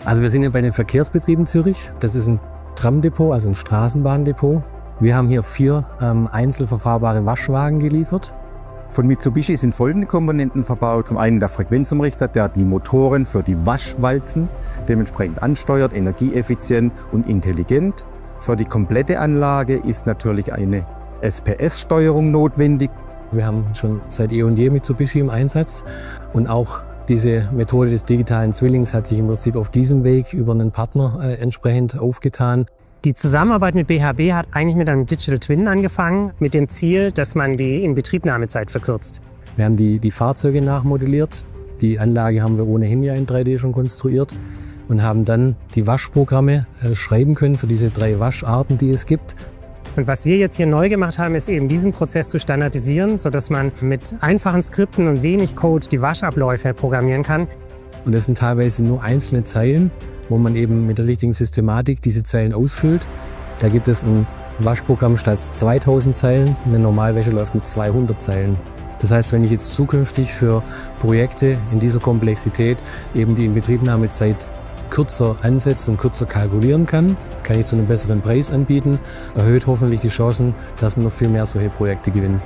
Also wir sind ja bei den Verkehrsbetrieben Zürich. Das ist ein Tramdepot, also ein Straßenbahndepot. Wir haben hier 4 einzelverfahrbare Waschwagen geliefert. Von Mitsubishi sind folgende Komponenten verbaut. Zum einen der Frequenzumrichter, der die Motoren für die Waschwalzen dementsprechend ansteuert, energieeffizient und intelligent. Für die komplette Anlage ist natürlich eine SPS-Steuerung notwendig. Wir haben schon seit eh und je Mitsubishi im Einsatz und auch diese Methode des digitalen Zwillings hat sich im Prinzip auf diesem Weg über einen Partner entsprechend aufgetan. Die Zusammenarbeit mit BHB hat eigentlich mit einem Digital Twin angefangen, mit dem Ziel, dass man die Inbetriebnahmezeit verkürzt. Wir haben die Fahrzeuge nachmodelliert. Die Anlage haben wir ohnehin ja in 3D schon konstruiert und haben dann die Waschprogramme schreiben können für diese 3 Wascharten, die es gibt. Und was wir jetzt hier neu gemacht haben, ist eben diesen Prozess zu standardisieren, sodass man mit einfachen Skripten und wenig Code die Waschabläufe programmieren kann. Und das sind teilweise nur einzelne Zeilen, wo man eben mit der richtigen Systematik diese Zeilen ausfüllt. Da gibt es ein Waschprogramm statt 2000 Zeilen, eine Normalwäsche läuft mit 200 Zeilen. Das heißt, wenn ich jetzt zukünftig für Projekte in dieser Komplexität eben die Inbetriebnahmezeit kürzer ansetzen und kürzer kalkulieren kann ich zu einem besseren Preis anbieten, erhöht hoffentlich die Chancen, dass wir noch viel mehr solche Projekte gewinnen.